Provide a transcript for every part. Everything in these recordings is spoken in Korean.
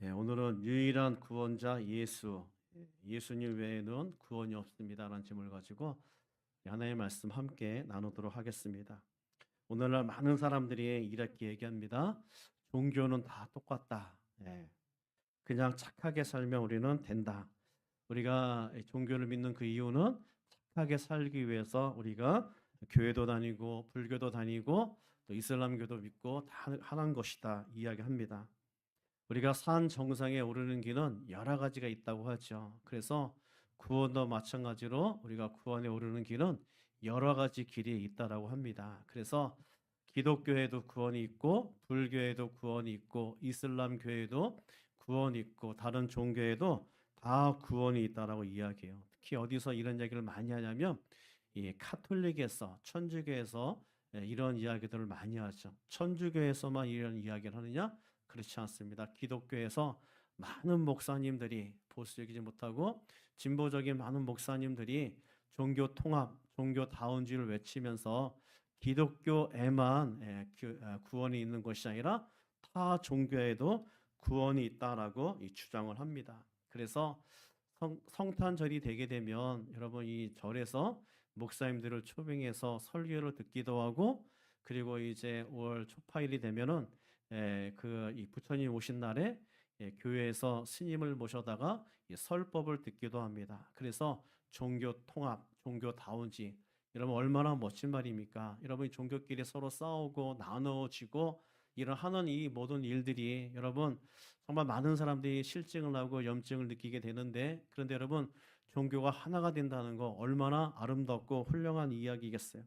오늘은 유일한 구원자 예수님 외에는 구원이 없습니다라는 제목을 가지고 하나님의 말씀 함께 나누도록 하겠습니다. 오늘날 많은 사람들이 이렇게 얘기합니다. 종교는 다 똑같다. 그냥 착하게 살면 우리는 된다. 우리가 종교를 믿는 그 이유는 착하게 살기 위해서 우리가 교회도 다니고 불교도 다니고 또 이슬람교도 믿고 다 하는 것이다 이야기합니다. 우리가 산 정상에 오르는 길은 여러 가지가 있다고 하죠. 그래서 구원도 마찬가지로 우리가 구원에 오르는 길은 여러 가지 길이 있다라고 합니다. 그래서 기독교에도 구원이 있고 불교에도 구원이 있고 이슬람교에도 구원이 있고 다른 종교에도 다 구원이 있다라고 이야기해요. 특히 어디서 이런 얘기를 많이 하냐면 이 카톨릭에서 천주교에서 이런 이야기들을 많이 하죠. 천주교에서만 이런 이야기를 하느냐? 그렇지 않습니다. 기독교에서 많은 목사님들이 보수적이지 못하고 진보적인 많은 목사님들이 종교 통합, 종교다운주의를 외치면서 기독교에만 구원이 있는 것이 아니라 타 종교에도 구원이 있다라고 주장을 합니다. 그래서 성탄절이 되게 되면 여러분 이 절에서 목사님들을 초빙해서 설교를 듣기도 하고 그리고 이제 5월 초파일이 되면은 이 부처님 오신 날에 교회에서 스님을 모셔다가 설법을 듣기도 합니다. 그래서 종교 통합, 종교 다운지 여러분 얼마나 멋진 말입니까? 여러분이 종교끼리 서로 싸우고 나누어지고 이런 하는 이 모든 일들이 여러분 정말 많은 사람들이 실증을 하고 염증을 느끼게 되는데 그런데 여러분 종교가 하나가 된다는 거 얼마나 아름답고 훌륭한 이야기겠어요.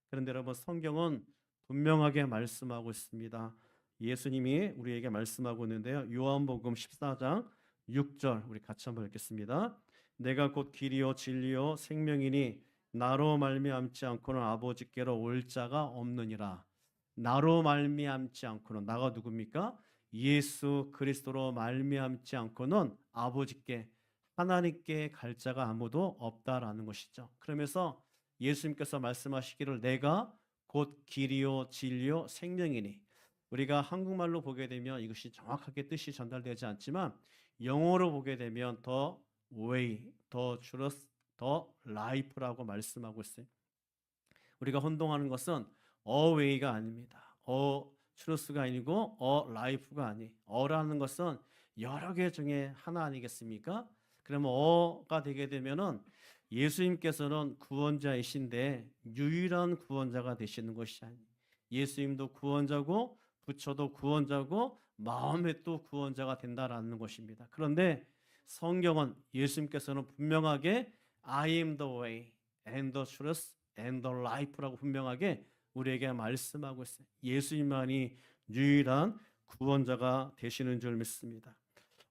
그런데 여러분 성경은 분명하게 말씀하고 있습니다. 예수님이 우리에게 말씀하고 있는데요. 요한복음 14장 6절 우리 같이 한번 읽겠습니다. 내가 곧 길이요 진리요 생명이니 나로 말미암지 않고는 아버지께로 올 자가 없느니라. 나로 말미암지 않고는 나가 누굽니까? 예수 그리스도로 말미암지 않고는 아버지께 하나님께 갈 자가 아무도 없다라는 것이죠. 그러면서 예수님께서 말씀하시기를 내가 곧 길이요 진리요 생명이니 우리가 한국말로 보게 되면 이것이 정확하게 뜻이 전달되지 않지만 영어로 보게 되면 the way, the truth, the life라고 말씀하고 있어요. 우리가 혼동하는 것은 a way가 아닙니다. a truth가 아니고 a life가 아니. a라는 것은 여러 개 중에 하나 아니겠습니까? 그러면 a가 되게 되면은 예수님께서는 구원자이신데 유일한 구원자가 되시는 것이 아니. 예수님도 구원자고 부처도 구원자고 마음의 또 구원자가 된다라는 것입니다. 그런데 성경은 예수님께서는 분명하게 I am the way and the truth and the life라고 분명하게 우리에게 말씀하고 있어요. 예수님만이 유일한 구원자가 되시는 줄 믿습니다.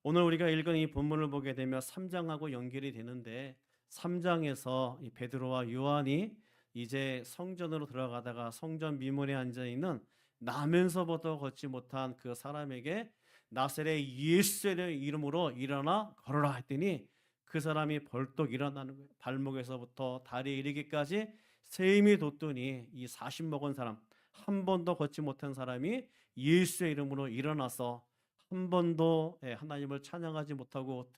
오늘 우리가 읽은 이 본문을 보게 되면 3장하고 연결이 되는데 3장에서 이 베드로와 요한이 이제 성전으로 들어가다가 성전 미문에 앉아 있는 나면서부터 걷지 못한 그 사람에게 나사렛 예수의 이름으로 일어나 걸어라 했더니 그 사람이 벌떡 일어나는 거예요. 발목에서부터 다리에 이르기까지 세 힘이 돋더니 이 40 먹은 사람 한 번도 걷지 못한 사람이 예수의 이름으로 일어나서 한 번도 하나님을 찬양하지 못하고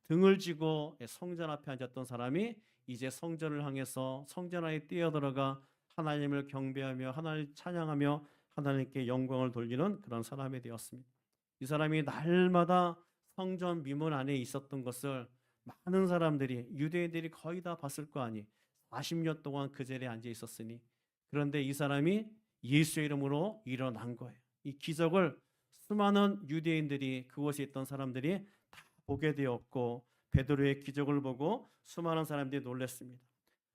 등을 쥐고 성전 앞에 앉았던 사람이 이제 성전을 향해서 성전 안에 뛰어들어가 하나님을 경배하며 하나님을 찬양하며 하나님께 영광을 돌리는 그런 사람이 되었습니다. 이 사람이 날마다 성전 미문 안에 있었던 것을 많은 사람들이 유대인들이 거의 다 봤을 거 아니 40년 동안 그 자리에 앉아 있었으니 그런데 이 사람이 예수의 이름으로 일어난 거예요. 이 기적을 수많은 유대인들이 그곳에 있던 사람들이 다 보게 되었고 베드로의 기적을 보고 수많은 사람들이 놀랐습니다.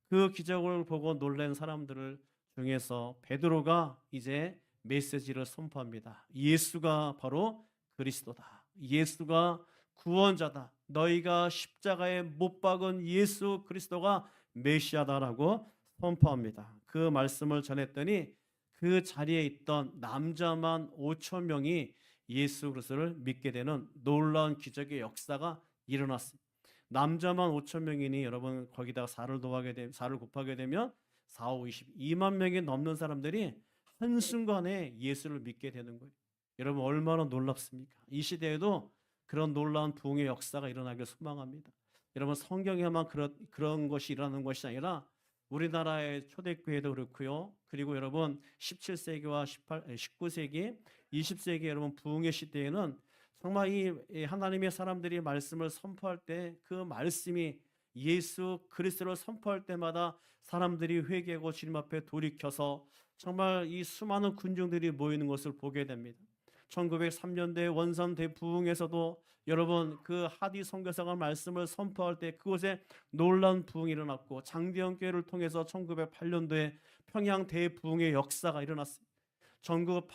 그 기적을 보고 놀란 사람들을 중에서 베드로가 이제 메시지를 선포합니다. 예수가 바로 그리스도다. 예수가 구원자다. 너희가 십자가에 못 박은 예수 그리스도가 메시아다라고 선포합니다. 그 말씀을 전했더니 그 자리에 있던 남자만 5천 명이 예수 그리스도를 믿게 되는 놀라운 기적의 역사가 일어났습니다. 남자만 5천 명이니 여러분 거기다가 4를 곱하게 되면 4, 5, 22만 명이 넘는 사람들이 한순간에 예수를 믿게 되는 거예요. 여러분 얼마나 놀랍습니까? 이 시대에도 그런 놀라운 부흥의 역사가 일어나길 소망합니다. 여러분, 성경에만 그런 것이 일어나는 것이 아니라 우리나라의 초대교회도 그렇고요. 그리고 여러분 17세기와 19세기, 20세기 여러분 부흥의 시대에는 정말 이 하나님의 사람들이 말씀을 선포할 때 그 말씀이 예수 그리스도를 선포할 때마다 사람들이 회개하고 주님 앞에 돌이켜서 정말 이 수많은 군중들이 모이는 것을 보게 됩니다. 1903년대 원산 대부흥에서도 여러분 그 하디 선교사가 말씀을 선포할 때 그곳에 놀라운 부흥이 일어났고, 장대현 교회를 통해서 1908년도에 평양 대부흥의 역사가 일어났습니다. 전국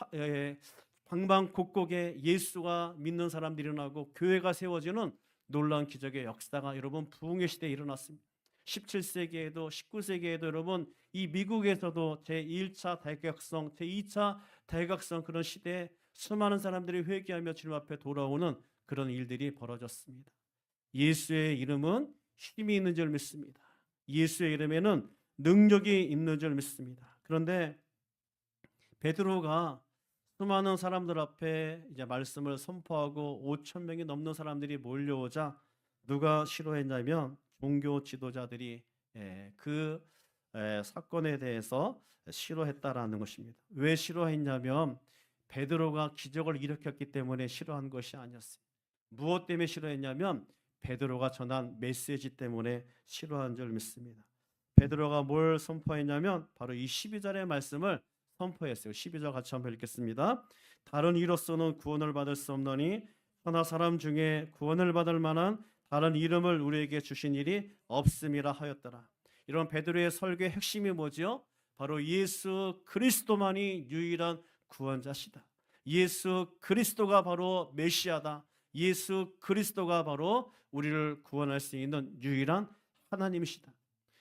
방방곡곡에 예수가 믿는 사람들이 일어나고 교회가 세워지는 놀라운 기적의 역사가 여러분 부흥의 시대에 일어났습니다. 17세기에도 19세기에도 여러분 이 미국에서도 제1차 대각성, 제2차 대각성 그런 시대에 수많은 사람들이 회개하며 주님 앞에 돌아오는 그런 일들이 벌어졌습니다. 예수의 이름은 힘이 있는 줄 믿습니다. 예수의 이름에는 능력이 있는 줄 믿습니다. 그런데 베드로가 수많은 사람들 앞에 이제 말씀을 선포하고 5천 명이 넘는 사람들이 몰려오자 누가 싫어했냐면 종교 지도자들이 그 사건에 대해서 싫어했다라는 것입니다. 왜 싫어했냐면 베드로가 기적을 일으켰기 때문에 싫어한 것이 아니었어요. 무엇 때문에 싫어했냐면 베드로가 전한 메시지 때문에 싫어한 줄 믿습니다. 베드로가 뭘 선포했냐면 바로 이 12절의 말씀을 선포했어요. 12절 같이 한번 읽겠습니다. 다른 이로서는 구원을 받을 수 없노니 천하 사람 중에 구원을 받을 만한 다른 이름을 우리에게 주신 일이 없음이라 하였더라. 이런 베드로의 설교의 핵심이 뭐죠? 바로 예수 그리스도만이 유일한 구원자시다. 예수 그리스도가 바로 메시아다. 예수 그리스도가 바로 우리를 구원할 수 있는 유일한 하나님이시다.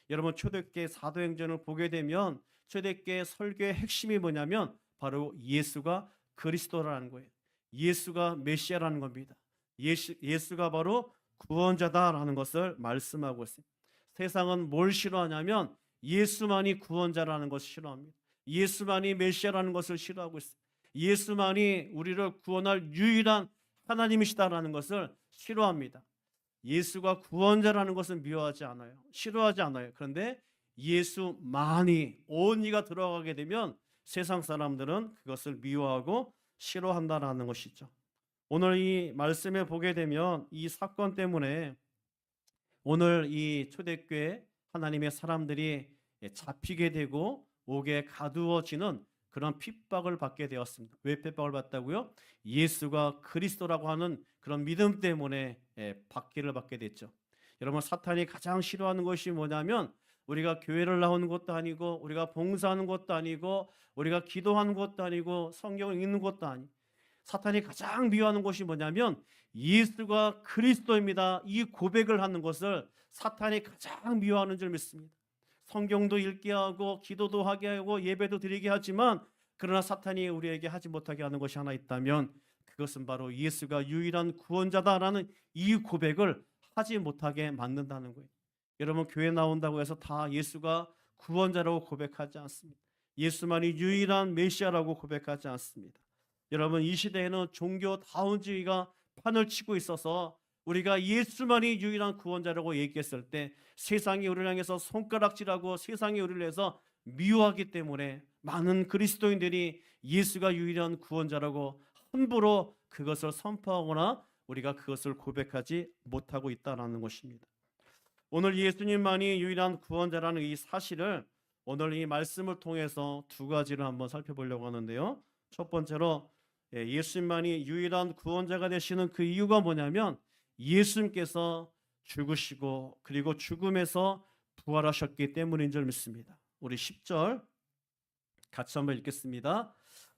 여러분 초대교회 사도행전을 보게 되면 초대교회 설교의 핵심이 뭐냐면 바로 예수가 그리스도라는 거예요. 예수가 메시아라는 겁니다. 예수가 바로 구원자다라는 것을 말씀하고 있습니다. 세상은 뭘 싫어하냐면 예수만이 구원자라는 것을 싫어합니다. 예수만이 메시아라는 것을 싫어하고 있습니다. 예수만이 우리를 구원할 유일한 하나님이시다라는 것을 싫어합니다. 예수가 구원자라는 것은 미워하지 않아요. 싫어하지 않아요. 그런데 예수만이 온 이가 들어가게 되면 세상 사람들은 그것을 미워하고 싫어한다라는 것이죠. 오늘 이 말씀에 보게 되면 이 사건 때문에 오늘 이 초대교회 하나님의 사람들이 잡히게 되고 옥에 가두어지는 그런 핍박을 받게 되었습니다. 왜 핍박을 받다고요? 예수가 그리스도라고 하는 그런 믿음 때문에 박해를 받게 됐죠. 여러분 사탄이 가장 싫어하는 것이 뭐냐면 우리가 교회를 나오는 것도 아니고 우리가 봉사하는 것도 아니고 우리가 기도하는 것도 아니고 성경을 읽는 것도 아니고 사탄이 가장 미워하는 것이 뭐냐면 예수가 그리스도입니다. 이 고백을 하는 것을 사탄이 가장 미워하는 줄 믿습니다. 성경도 읽게 하고 기도도 하게 하고 예배도 드리게 하지만 그러나 사탄이 우리에게 하지 못하게 하는 것이 하나 있다면 그것은 바로 예수가 유일한 구원자다라는 이 고백을 하지 못하게 만든다는 거예요. 여러분 교회 나온다고 해서 다 예수가 구원자라고 고백하지 않습니다. 예수만이 유일한 메시아라고 고백하지 않습니다. 여러분 이 시대에는 종교다운주의가 판을 치고 있어서 우리가 예수만이 유일한 구원자라고 얘기했을 때 세상이 우리를 향해서 손가락질하고 세상이 우리를 해서 미워하기 때문에 많은 그리스도인들이 예수가 유일한 구원자라고 함부로 그것을 선포하거나 우리가 그것을 고백하지 못하고 있다는 것입니다. 오늘 예수님만이 유일한 구원자라는 이 사실을 오늘 이 말씀을 통해서 두 가지를 한번 살펴보려고 하는데요. 첫 번째로 예수님만이 유일한 구원자가 되시는 그 이유가 뭐냐면 예수님께서 죽으시고 그리고 죽음에서 부활하셨기 때문인 줄 믿습니다. 우리 10절 같이 한번 읽겠습니다.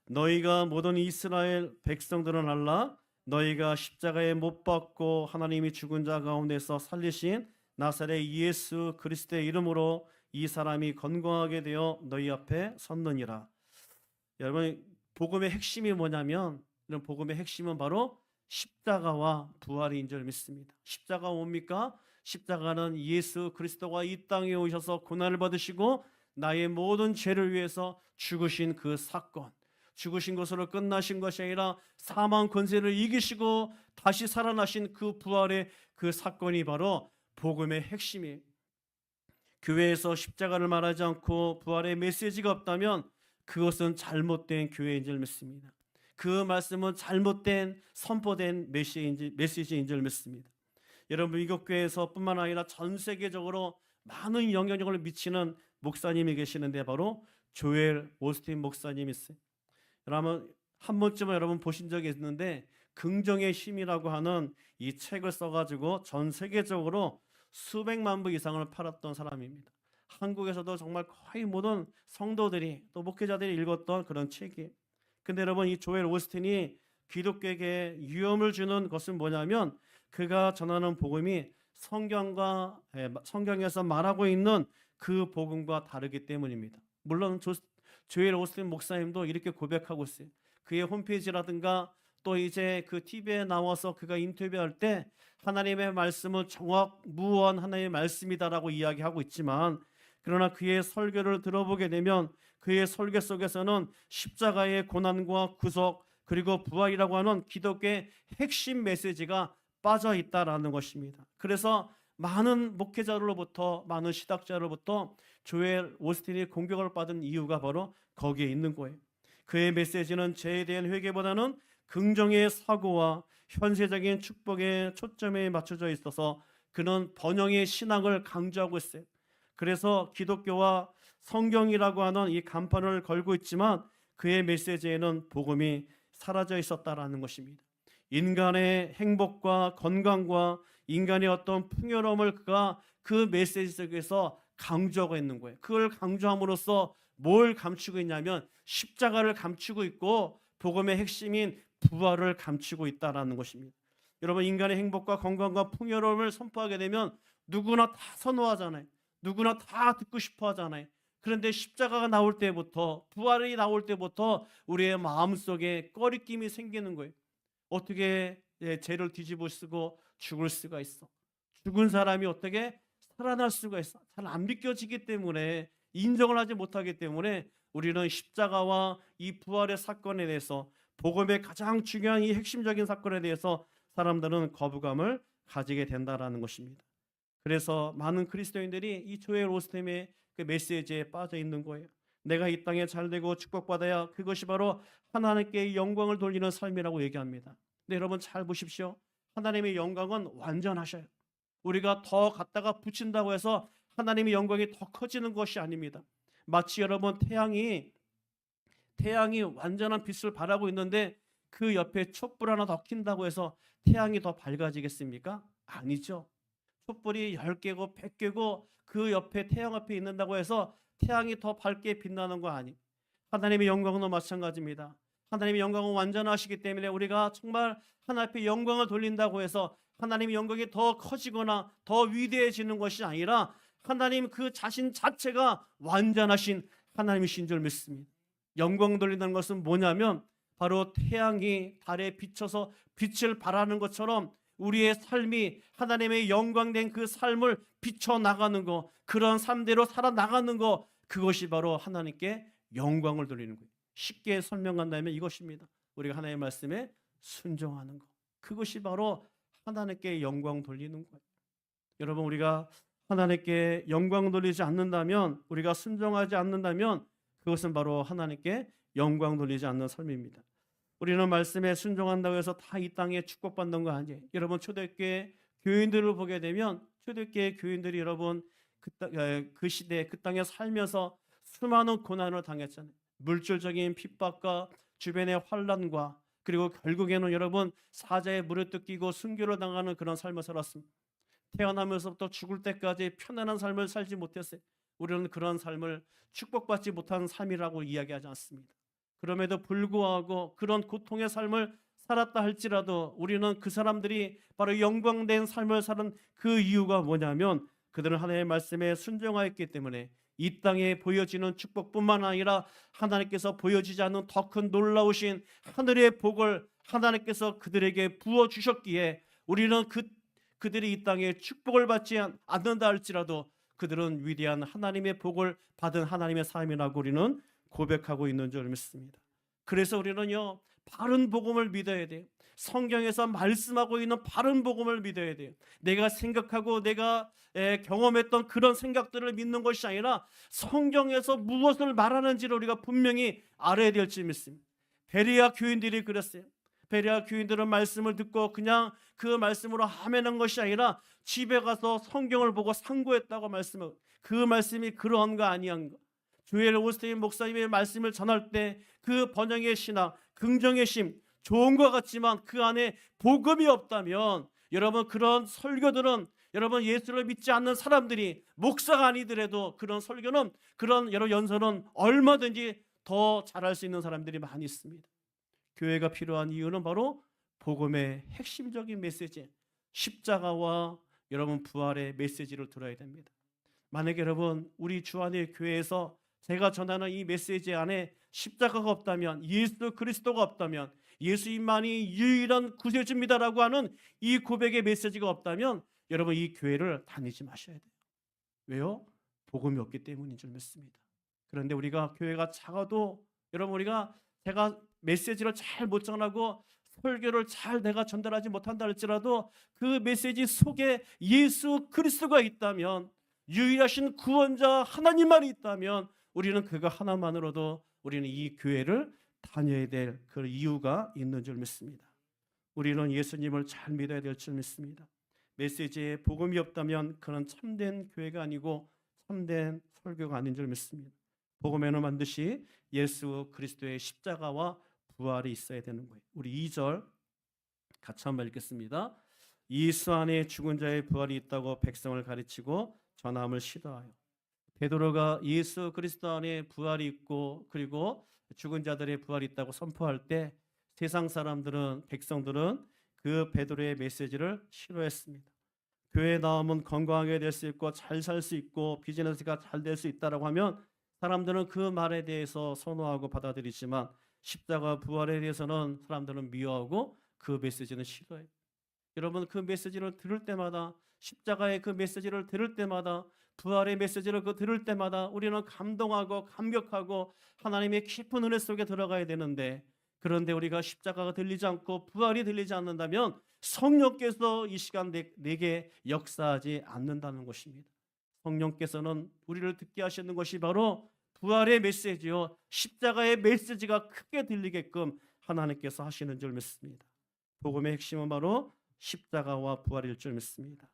너희가 모든 이스라엘 백성들은 알라 너희가 십자가에 못 박고 하나님이 죽은 자 가운데서 살리신 나사렛 예수 그리스도의 이름으로 이 사람이 건강하게 되어 너희 앞에 섰느니라. 여러분 복음의 핵심이 뭐냐면 이런 복음의 핵심은 바로 십자가와 부활인 줄 믿습니다. 십자가 뭡니까? 십자가는 예수 그리스도가 이 땅에 오셔서 고난을 받으시고 나의 모든 죄를 위해서 죽으신 그 사건, 죽으신 것으로 끝나신 것이 아니라 사망 권세를 이기시고 다시 살아나신 그 부활의 그 사건이 바로 복음의 핵심이에요. 교회에서 십자가를 말하지 않고 부활의 메시지가 없다면 그것은 잘못된 교회인 줄 믿습니다. 그 말씀은 잘못된 선포된 메시지인 줄 믿습니다. 여러분, 미국 교회에서 뿐만 아니라 전 세계적으로 많은 영향력을 미치는 목사님이 계시는데 바로 조엘 오스틴 목사님이 있어요. 여러분, 한 번쯤은 여러분 보신 적이 있는데 긍정의 힘이라고 하는 이 책을 써가지고 전 세계적으로 수백만 부 이상을 팔았던 사람입니다. 한국에서도 정말 거의 모든 성도들이 또 목회자들이 읽었던 그런 책이에요. 근데 여러분, 이 조엘 오스틴이 기독교에게 위험을 주는 것은 뭐냐면 그가 전하는 복음이 성경에서 말하고 있는 그 복음과 다르기 때문입니다. 물론 조엘 오스틴 목사님도 이렇게 고백하고 있어요. 그의 홈페이지라든가 또 이제 그 TV에 나와서 그가 인터뷰할 때 하나님의 말씀은 정확무원 하나님의 말씀이다라고 이야기하고 있지만, 그러나 그의 설교를 들어보게 되면 그의 설교 속에서는 십자가의 고난과 구속 그리고 부활이라고 하는 기독교의 핵심 메시지가 빠져 있다라는 것입니다. 그래서 많은 목회자로부터 많은 신학자로부터 조엘 오스틴이 공격을 받은 이유가 바로 거기에 있는 거예요. 그의 메시지는 죄에 대한 회개보다는 긍정의 사고와 현세적인 축복에 초점에 맞춰져 있어서 그는 번영의 신앙을 강조하고 있어요. 그래서 기독교와 성경이라고 하는 이 간판을 걸고 있지만 그의 메시지에는 복음이 사라져 있었다라는 것입니다. 인간의 행복과 건강과 인간의 어떤 풍요로움을 그가 그 메시지 속에서 강조하고 있는 거예요. 그걸 강조함으로써 뭘 감추고 있냐면 십자가를 감추고 있고 복음의 핵심인 부활을 감추고 있다라는 것입니다. 여러분, 인간의 행복과 건강과 풍요로움을 선포하게 되면 누구나 다 선호하잖아요. 누구나 다 듣고 싶어 하잖아요. 그런데 십자가가 나올 때부터, 부활이 나올 때부터 우리의 마음속에 꺼리낌이 생기는 거예요. 어떻게 죄를 뒤집어 쓰고 죽을 수가 있어? 죽은 사람이 어떻게 살아날 수가 있어? 잘 안 믿겨지기 때문에, 인정을 하지 못하기 때문에 우리는 십자가와 이 부활의 사건에 대해서, 복음의 가장 중요한 이 핵심적인 사건에 대해서 사람들은 거부감을 가지게 된다라는 것입니다. 그래서 많은 그리스도인들이 이 조엘 오스틴의 그 메시지에 빠져 있는 거예요. 내가 이 땅에 잘되고 축복받아야 그것이 바로 하나님께 영광을 돌리는 삶이라고 얘기합니다. 근데 여러분 잘 보십시오. 하나님의 영광은 완전하셔요. 우리가 더 갖다가 붙인다고 해서 하나님의 영광이 더 커지는 것이 아닙니다. 마치 여러분 태양이 완전한 빛을 발하고 있는데 그 옆에 촛불 하나 더 킨다고 해서 태양이 더 밝아지겠습니까? 아니죠. 촛불이 10개고 100개고 그 옆에 태양 앞에 있는다고 해서 태양이 더 밝게 빛나는 거 아니. 하나님의 영광은 마찬가지입니다. 하나님의 영광은 완전하시기 때문에 우리가 정말 하나님 앞에 영광을 돌린다고 해서 하나님의 영광이 더 커지거나 더 위대해지는 것이 아니라 하나님 그 자신 자체가 완전하신 하나님이신 줄 믿습니다. 영광 돌린다는 것은 뭐냐면 바로 태양이 달에 비춰서 빛을 발하는 것처럼 우리의 삶이 하나님의 영광된 그 삶을 비춰나가는 것, 그런 삶대로 살아나가는 것, 그것이 바로 하나님께 영광을 돌리는 거예요. 쉽게 설명한다면 이것입니다. 우리가 하나님의 말씀에 순종하는 것, 그것이 바로 하나님께 영광 돌리는 거예요. 여러분, 우리가 하나님께 영광 돌리지 않는다면, 우리가 순종하지 않는다면 그것은 바로 하나님께 영광 돌리지 않는 삶입니다. 우리는 말씀에 순종한다고 해서 다 이 땅에 축복받는 거 아니에요. 여러분, 초대교회 교인들을 보게 되면 초대교회 교인들이 여러분 그 시대에 그 땅에 살면서 수많은 고난을 당했잖아요. 물질적인 핍박과 주변의 환난과 그리고 결국에는 여러분 사자의 물에 뜯기고 순교를 당하는 그런 삶을 살았습니다. 태어나면서부터 죽을 때까지 편안한 삶을 살지 못했어요. 우리는 그런 삶을 축복받지 못한 삶이라고 이야기하지 않습니다. 그럼에도 불구하고 그런 고통의 삶을 살았다 할지라도 우리는 그 사람들이 바로 영광된 삶을 사는 그 이유가 뭐냐면 그들은 하나님의 말씀에 순종하였기 때문에 이 땅에 보여지는 축복뿐만 아니라 하나님께서 보여지지 않는 더 큰 놀라우신 하늘의 복을 하나님께서 그들에게 부어주셨기에 우리는 그들이 이 땅에 축복을 받지 않는다 할지라도 그들은 위대한 하나님의 복을 받은 하나님의 삶이라고 우리는 고백하고 있는 줄 믿습니다. 그래서 우리는요, 바른 복음을 믿어야 돼요. 성경에서 말씀하고 있는 바른 복음을 믿어야 돼요. 내가 생각하고 내가 경험했던 그런 생각들을 믿는 것이 아니라 성경에서 무엇을 말하는지를 우리가 분명히 알아야 될 줄 믿습니다. 베레아 교인들이 그랬어요. 베레아 교인들은 말씀을 듣고 그냥 그 말씀으로 아멘한 것이 아니라 집에 가서 성경을 보고 상고했다고 말씀하고, 그 말씀이 그러한가 아니한가. 조엘 오스틴 목사님의 말씀을 전할 때 그 번영의 신학, 긍정의 심, 좋은 것 같지만 그 안에 복음이 없다면, 여러분 그런 설교들은, 여러분 예수를 믿지 않는 사람들이 목사가 아니더라도 그런 설교는, 그런 여러 연설은 얼마든지 더 잘할 수 있는 사람들이 많이 있습니다. 교회가 필요한 이유는 바로 복음의 핵심적인 메시지, 십자가와 여러분 부활의 메시지를 들어야 됩니다. 만약에 여러분 우리 주 안의 교회에서 제가 전하는 이 메시지 안에 십자가가 없다면, 예수 그리스도가 없다면, 예수님만이 유일한 구세주입니다라고 하는 이 고백의 메시지가 없다면 여러분 이 교회를 다니지 마셔야 돼요. 왜요? 복음이 없기 때문인 줄 믿습니다. 그런데 우리가 교회가 작아도 여러분 우리가 제가 메시지를 잘 못 전하고 설교를 잘 내가 전달하지 못한다 할지라도 그 메시지 속에 예수 그리스도가 있다면, 유일하신 구원자 하나님만이 있다면 우리는 그가 하나만으로도 우리는 이 교회를 다녀야 될 그 이유가 있는 줄 믿습니다. 우리는 예수님을 잘 믿어야 될 줄 믿습니다. 메시지에 복음이 없다면 그는 참된 교회가 아니고 참된 설교가 아닌 줄 믿습니다. 복음에는 반드시 예수 그리스도의 십자가와 부활이 있어야 되는 거예요. 우리 2절 같이 한번 읽겠습니다. 예수 안에 죽은 자의 부활이 있다고 백성을 가르치고 전함을 시도하여. 베드로가 예수 그리스도 안에 부활이 있고 그리고 죽은 자들의 부활이 있다고 선포할 때 세상 사람들은, 백성들은 그 베드로의 메시지를 싫어했습니다. 교회에 나오면 건강하게 될 수 있고 잘 살 수 있고 비즈니스가 잘 될 수 있다라고 하면 사람들은 그 말에 대해서 선호하고 받아들이지만 십자가 부활에 대해서는 사람들은 미워하고 그 메시지는 싫어해요. 여러분 그 메시지를 들을 때마다, 십자가의 그 메시지를 들을 때마다, 부활의 메시지를 들을 때마다 우리는 감동하고 감격하고 하나님의 깊은 은혜 속에 들어가야 되는데, 그런데 우리가 십자가가 들리지 않고 부활이 들리지 않는다면 성령께서 이 시간 내게 역사하지 않는다는 것입니다. 성령께서는 우리를 듣게 하시는 것이 바로 부활의 메시지요, 십자가의 메시지가 크게 들리게끔 하나님께서 하시는 줄 믿습니다. 복음의 핵심은 바로 십자가와 부활일 줄 믿습니다.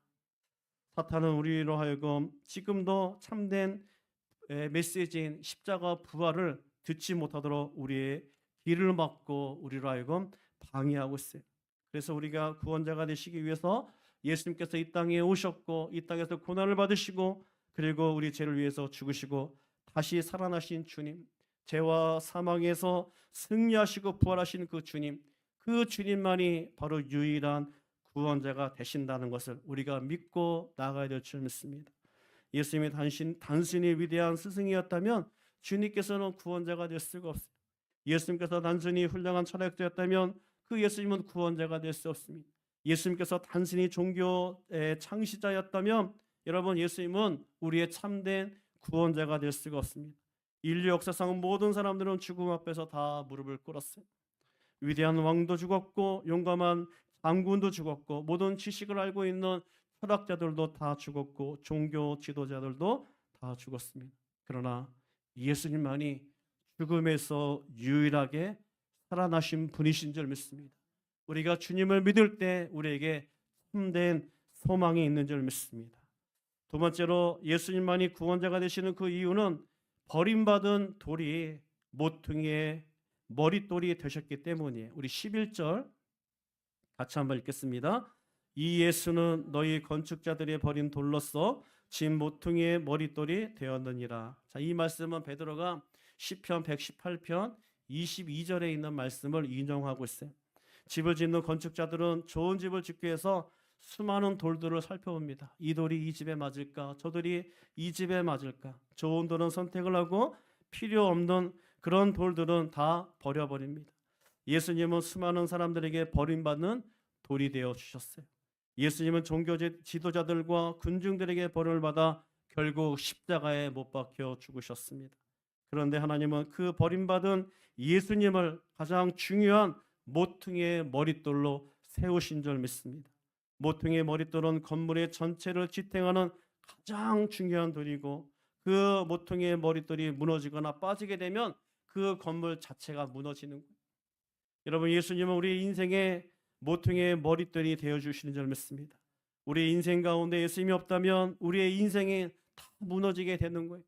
사탄은 우리로 하여금 지금도 참된 메시지인 십자가 부활을 듣지 못하도록 우리의 길을 막고 우리로 하여금 방해하고 있어요. 그래서 우리가 구원자가 되시기 위해서 예수님께서 이 땅에 오셨고 이 땅에서 고난을 받으시고 그리고 우리 죄를 위해서 죽으시고 다시 살아나신 주님, 죄와 사망에서 승리하시고 부활하신 그 주님, 그 주님만이 바로 유일한 구원자가 되신다는 것을 우리가 믿고 나아가야 될 줄 믿습니다. 예수님이 단순히 위대한 스승이었다면 주님께서는 구원자가 될 수가 없어요. 예수님께서 단순히 훌륭한 철학자였다면 그 예수님은 구원자가 될 수 없습니다. 예수님께서 단순히 종교의 창시자였다면 여러분 예수님은 우리의 참된 구원자가 될 수가 없습니다. 인류 역사상 모든 사람들은 죽음 앞에서 다 무릎을 꿇었어요. 위대한 왕도 죽었고 용감한 장군도 죽었고 모든 지식을 알고 있는 철학자들도 다 죽었고 종교 지도자들도 다 죽었습니다. 그러나 예수님만이 죽음에서 유일하게 살아나신 분이신 줄 믿습니다. 우리가 주님을 믿을 때 우리에게 참된 소망이 있는 줄 믿습니다. 두 번째로 예수님만이 구원자가 되시는 그 이유는 버림받은 돌이 모퉁이의 머릿돌이 되셨기 때문이에요. 우리 11절 같이 한번 읽겠습니다. 이 예수는 너희 건축자들이 버린 돌로서 집 모퉁이의 머릿돌이 되었느니라. 자, 이 말씀은 베드로가 시편 118편 22절에 있는 말씀을 인용하고 있어요. 집을 짓는 건축자들은 좋은 집을 짓기 위해서 수많은 돌들을 살펴봅니다. 이 돌이 이 집에 맞을까? 저 돌이 이 집에 맞을까? 좋은 돌은 선택을 하고 필요 없는 그런 돌들은 다 버려버립니다. 예수님은 수많은 사람들에게 버림받는 돌이 되어 주셨어요. 예수님은 종교 지도자들과 군중들에게 벌을 받아 결국 십자가에 못 박혀 죽으셨습니다. 그런데 하나님은 그 버림받은 예수님을 가장 중요한 모퉁이의 머릿돌로 세우신 줄 믿습니다. 모퉁이의 머릿돌은 건물의 전체를 지탱하는 가장 중요한 돌이고, 그 모퉁이의 머릿돌이 무너지거나 빠지게 되면 그 건물 자체가 무너지는 거예요. 여러분, 예수님은 우리 인생의 모퉁이의 머릿돌이 되어주시는 줄 믿습니다. 우리 인생 가운데 예수님이 없다면 우리의 인생이 다 무너지게 되는 거예요.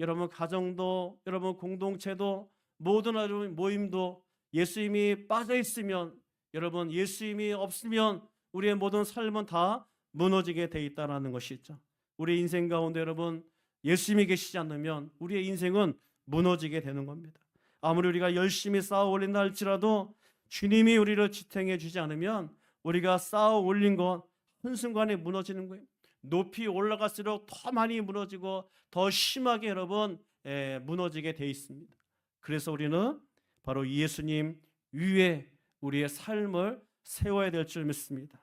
여러분, 가정도, 여러분 공동체도, 모든 모임도 예수님이 빠져 있으면, 여러분 예수님이 없으면 우리의 모든 삶은 다 무너지게 돼 있다는 것이죠. 우리 인생 가운데 여러분 예수님이 계시지 않으면 우리의 인생은 무너지게 되는 겁니다. 아무리 우리가 열심히 쌓아 올린다 할지라도 주님이 우리를 지탱해 주지 않으면 우리가 쌓아 올린 것 한순간에 무너지는 거예요. 높이 올라갈수록 더 많이 무너지고 더 심하게 여러분 무너지게 돼 있습니다. 그래서 우리는 바로 예수님 위에 우리의 삶을 세워야 될 줄 믿습니다.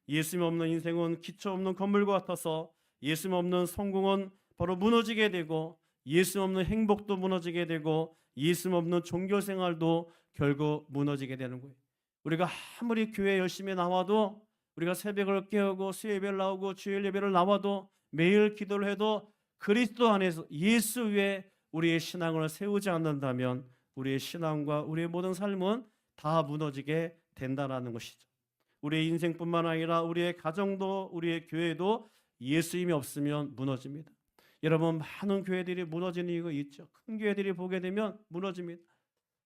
예수님 없는 인생은 기초 없는 건물과 같아서 예수님 없는 성공은 바로 무너지게 되고, 예수님 없는 행복도 무너지게 되고, 예수님 없는 종교 생활도 결국 무너지게 되는 거예요. 우리가 아무리 교회 열심히 나와도, 우리가 새벽을 깨우고 수요예배를 나오고 주일 예배를 나와도 매일 기도를 해도 그리스도 안에서 예수 위에 우리의 신앙을 세우지 않는다면 우리의 신앙과 우리의 모든 삶은 다 무너지게 된다는 것이죠. 우리의 인생뿐만 아니라 우리의 가정도, 우리의 교회도 예수님이 없으면 무너집니다. 여러분, 많은 교회들이 무너지는 이유가 있죠. 큰 교회들이 보게 되면 무너집니다.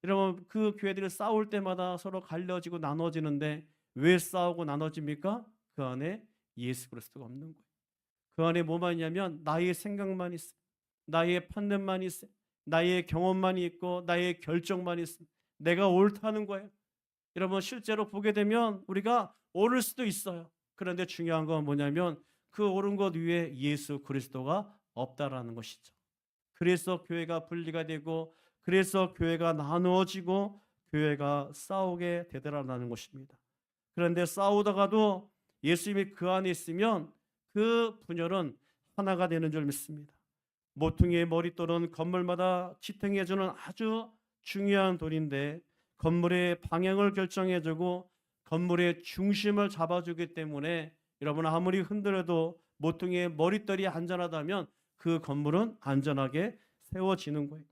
여러분, 그 교회들이 싸울 때마다 서로 갈려지고 나눠지는데 왜 싸우고 나눠집니까? 그 안에 예수 그리스도가 없는 거예요. 그 안에 뭐만 있냐면 나의 생각만 있어요. 나의 판단만 있어요. 나의 경험만이 있고 나의 결정만 있습니다. 내가 옳다는 거예요. 여러분, 실제로 보게 되면 우리가 옳을 수도 있어요. 그런데 중요한 건 뭐냐면 그 옳은 것 위에 예수 그리스도가 없다라는 것이죠. 그래서 교회가 분리가 되고, 그래서 교회가 나누어지고 교회가 싸우게 되더라는 것입니다. 그런데 싸우다가도 예수님이 그 안에 있으면 그 분열은 하나가 되는 줄 믿습니다. 모퉁이의 머릿돌은 건물마다 지탱해주는 아주 중요한 돌인데, 건물의 방향을 결정해주고 건물의 중심을 잡아주기 때문에 여러분, 아무리 흔들어도 모퉁이의 머릿돌이 안전하다면 그 건물은 안전하게 세워지는 거예요.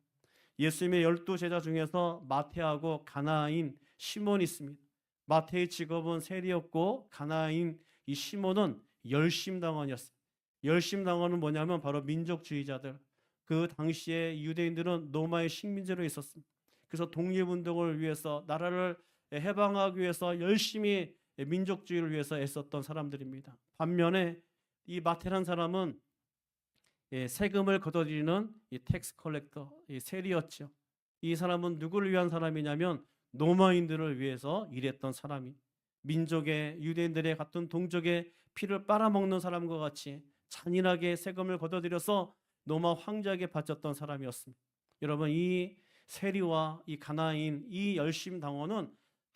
예수님의 12제자 중에서 마태하고 가나인 시몬이 있습니다. 마태의 직업은 세리였고 가나인 이 시몬은 열심당원이었어요. 열심당원은 뭐냐면 바로 민족주의자들. 그 당시에 유대인들은 로마의 식민지로 있었습니다. 그래서 독립운동을 위해서, 나라를 해방하기 위해서 열심히 민족주의를 위해서 애썼던 사람들입니다. 반면에 이 마태라는 사람은 세금을 걷어들이는 이 텍스 컬렉터, 이 세리였죠. 이 사람은 누구를 위한 사람이냐면 로마인들을 위해서 일했던 사람이, 민족의 유대인들의 같은 동족의 피를 빨아먹는 사람과 같이 잔인하게 세금을 걷어들여서 로마 황제에게 바쳤던 사람이었습니다. 여러분, 이 세리와 이 가나인, 이 열심당원은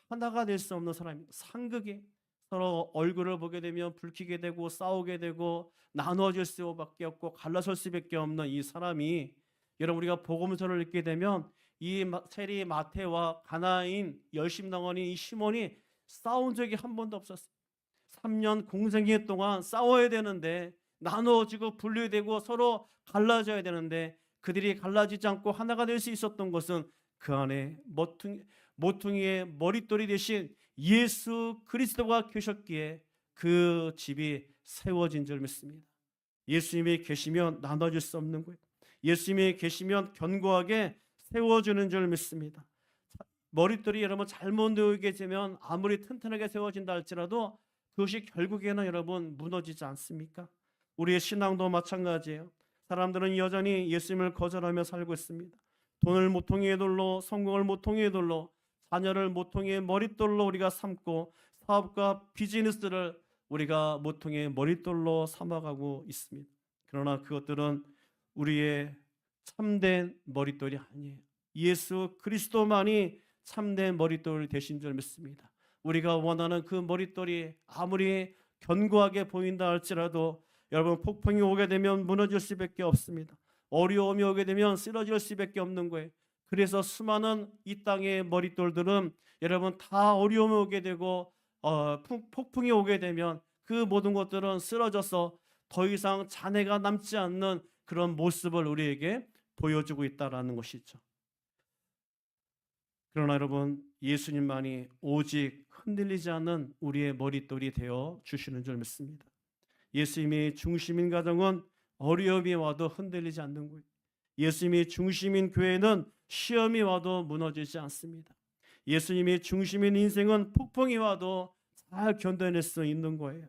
하나가 될 수 없는 사람입니다. 상극이 서로 얼굴을 보게 되면 불키게 되고 싸우게 되고 나누어질 수밖에 없고 갈라설 수밖에 없는 이 사람이, 여러분 우리가 복음서를 읽게 되면 이 세리 마태와 가나인 열심당원인 이 시몬이 싸운 적이 한 번도 없었어요. 3년 공생애 동안 싸워야 되는데, 나누어지고 분리되고 서로 갈라져야 되는데 그들이 갈라지지 않고 하나가 될 수 있었던 것은 그 안에 모퉁이의 머릿돌이 되신 예수 그리스도가 계셨기에 그 집이 세워진 줄 믿습니다. 예수님이 계시면 나눠질 수 없는 거예요. 예수님이 계시면 견고하게 세워주는 줄 믿습니다. 머릿돌이 여러분 잘못 놓이게 되면 아무리 튼튼하게 세워진다 할지라도 그것이 결국에는 여러분 무너지지 않습니까? 우리의 신앙도 마찬가지예요. 사람들은 여전히 예수님을 거절하며 살고 있습니다. 돈을 모퉁이의 돌로, 성공을 모퉁이의 돌로, 자녀를 모퉁이의 머릿돌로 우리가 삼고 사업과 비즈니스를 우리가 모퉁이의 머릿돌로 삼아가고 있습니다. 그러나 그것들은 우리의 참된 머릿돌이 아니에요. 예수 그리스도만이 참된 머릿돌이 되신 줄 믿습니다. 우리가 원하는 그 머릿돌이 아무리 견고하게 보인다 할지라도 여러분 폭풍이 오게 되면 무너질 수밖에 없습니다. 어려움이 오게 되면 쓰러질 수밖에 없는 거예요. 그래서 수많은 이 땅의 머릿돌들은 여러분 다 어려움이 오게 되고 폭풍이 오게 되면 그 모든 것들은 쓰러져서 더 이상 잔해가 남지 않는 그런 모습을 우리에게 보여주고 있다라는 것이죠. 그러나 여러분, 예수님만이 오직 흔들리지 않는 우리의 머릿돌이 되어 주시는 줄 믿습니다. 예수님이 중심인 가정은 어려움이 와도 흔들리지 않는 거예요. 예수님이 중심인 교회는 시험이 와도 무너지지 않습니다. 예수님이 중심인 인생은 폭풍이 와도 잘 견뎌낼 수 있는 거예요.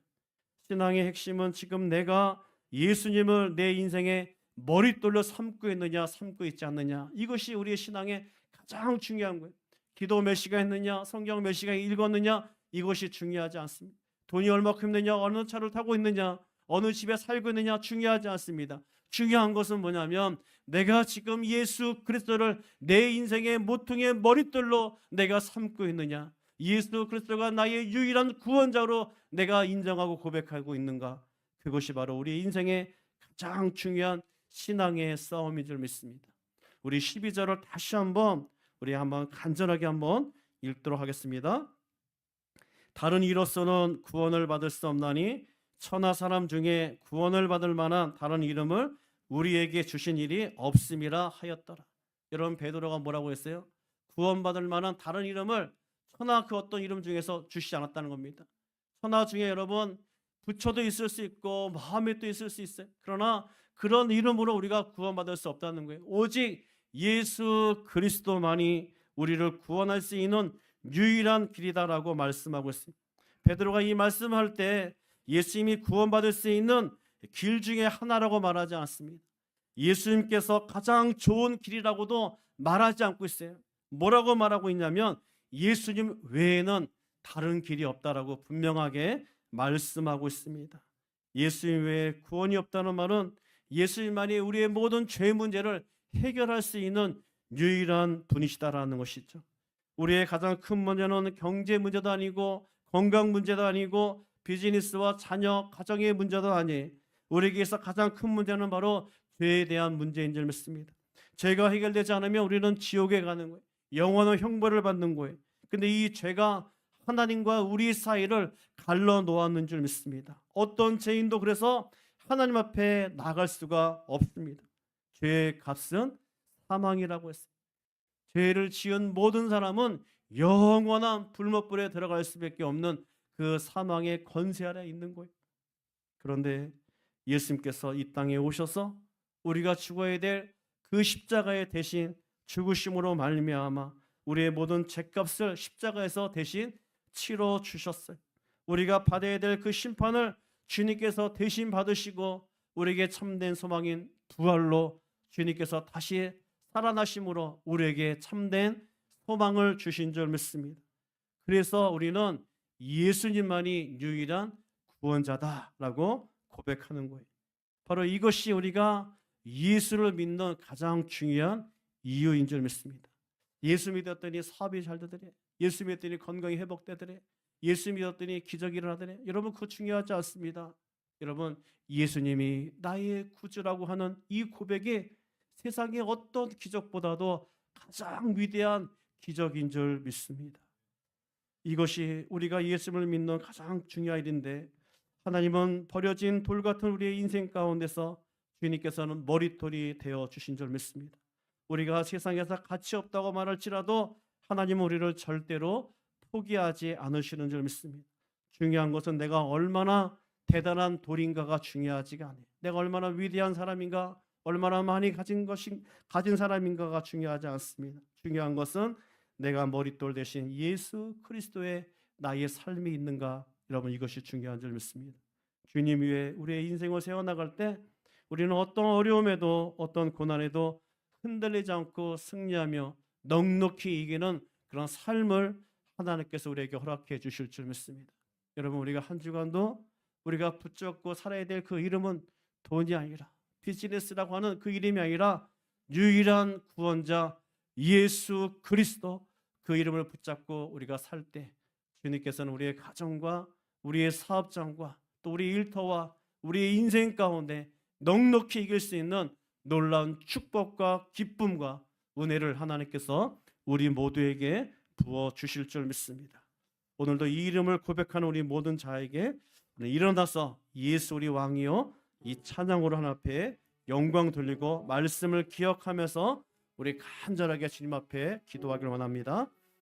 신앙의 핵심은 지금 내가 예수님을 내 인생의 머릿돌로 삼고 있느냐 삼고 있지 않느냐, 이것이 우리의 신앙의 가장 중요한 거예요. 기도 몇 시간 했느냐, 성경 몇 시간 읽었느냐, 이것이 중요하지 않습니다. 돈이 얼마큼 있느냐, 어느 차를 타고 있느냐, 어느 집에 살고 있느냐 중요하지 않습니다. 중요한 것은 뭐냐면 내가 지금 예수 그리스도를 내 인생의 모퉁이의 머릿돌로 내가 삼고 있느냐, 예수 그리스도가 나의 유일한 구원자로 내가 인정하고 고백하고 있는가, 그것이 바로 우리 인생의 가장 중요한 신앙의 싸움인 줄 믿습니다. 우리 12절을 다시 한번 간절하게 한번 읽도록 하겠습니다. 다른 이로서는 구원을 받을 수 없나니 천하 사람 중에 구원을 받을 만한 다른 이름을 우리에게 주신 일이 없음이라 하였더라. 여러분, 베드로가 뭐라고 했어요? 구원받을 만한 다른 이름을 천하 그 어떤 이름 중에서 주시지 않았다는 겁니다. 천하 중에 여러분 부처도 있을 수 있고 마음에도 있을 수 있어요. 그러나 그런 이름으로 우리가 구원받을 수 없다는 거예요. 오직 예수 그리스도만이 우리를 구원할 수 있는 유일한 길이다라고 말씀하고 있습니다. 베드로가 이 말씀할 때 예수님이 구원받을 수 있는 길 중에 하나라고 말하지 않습니다. 예수님께서 가장 좋은 길이라고도 말하지 않고 있어요. 뭐라고 말하고 있냐면 예수님 외에는 다른 길이 없다라고 분명하게 말씀하고 있습니다. 예수님 외에 구원이 없다는 말은 예수님만이 우리의 모든 죄 문제를 해결할 수 있는 유일한 분이시다라는 것이죠. 우리의 가장 큰 문제는 경제 문제도 아니고 건강 문제도 아니고 비즈니스와 자녀 가정의 문제도 아니에요. 우리에게서 가장 큰 문제는 바로 죄에 대한 문제인 줄 믿습니다. 죄가 해결되지 않으면 우리는 지옥에 가는 거예요. 영원한 형벌을 받는 거예요. 근데 이 죄가 하나님과 우리 사이를 갈라 놓았는 줄 믿습니다. 어떤 죄인도 그래서 하나님 앞에 나갈 수가 없습니다. 죄의 값은 사망이라고 했어요. 죄를 지은 모든 사람은 영원한 불못불에 들어갈 수밖에 없는 그 사망의 권세 아래 있는 거예요. 그런데 예수님께서 이 땅에 오셔서 우리가 죽어야 될 그 십자가의 대신 죽으심으로 말미암아 우리의 모든 죄값을 십자가에서 대신 치러 주셨어요. 우리가 받아야 될 그 심판을 주님께서 대신 받으시고 우리에게 참된 소망인 부활로 주님께서 다시 살아나심으로 우리에게 참된 소망을 주신 줄 믿습니다. 그래서 우리는 예수님만이 유일한 구원자다라고 고백하는 거예요. 바로 이것이 우리가 예수를 믿는 가장 중요한 이유인 줄 믿습니다. 예수 믿었더니 사업이 잘 되더래, 예수 믿었더니 건강이 회복되더래, 예수 믿었더니 기적이 일어나더래. 여러분, 그거 중요하지 않습니다. 여러분, 예수님이 나의 구주라고 하는 이 고백이 세상의 어떤 기적보다도 가장 위대한 기적인 줄 믿습니다. 이것이 우리가 예수를 믿는 가장 중요한 일인데, 하나님은 버려진 돌 같은 우리의 인생 가운데서 주님께서는 머릿돌이 되어 주신 줄 믿습니다. 우리가 세상에서 가치 없다고 말할지라도 하나님은 우리를 절대로 포기하지 않으시는 줄 믿습니다. 중요한 것은 내가 얼마나 대단한 돌인가가 중요하지가 않아요. 내가 얼마나 위대한 사람인가, 얼마나 많이 가진 사람인가가 중요하지 않습니다. 중요한 것은 내가 머릿돌 대신 예수 그리스도의 나의 삶이 있는가, 여러분, 이것이 중요한 줄 믿습니다. 주님 위에 우리의 인생을 세워나갈 때 우리는 어떤 어려움에도 어떤 고난에도 흔들리지 않고 승리하며 넉넉히 이기는 그런 삶을 하나님께서 우리에게 허락해 주실 줄 믿습니다. 여러분, 우리가 한 주간도 우리가 붙잡고 살아야 될 그 이름은 돈이 아니라, 비즈니스라고 하는 그 이름이 아니라 유일한 구원자 예수 그리스도, 그 이름을 붙잡고 우리가 살 때 주님께서는 우리의 가정과 우리의 사업장과 또 우리 일터와 우리의 인생 가운데 넉넉히 이길 수 있는 놀라운 축복과 기쁨과 은혜를 하나님께서 우리 모두에게 부어 주실 줄 믿습니다. 오늘도 이 이름을 고백하는 우리 모든 자에게 일어나서 예수 우리 왕이요 이 찬양으로 하나님 앞에 영광 돌리고 말씀을 기억하면서 우리 간절하게 주님 앞에 기도하기를 원합니다.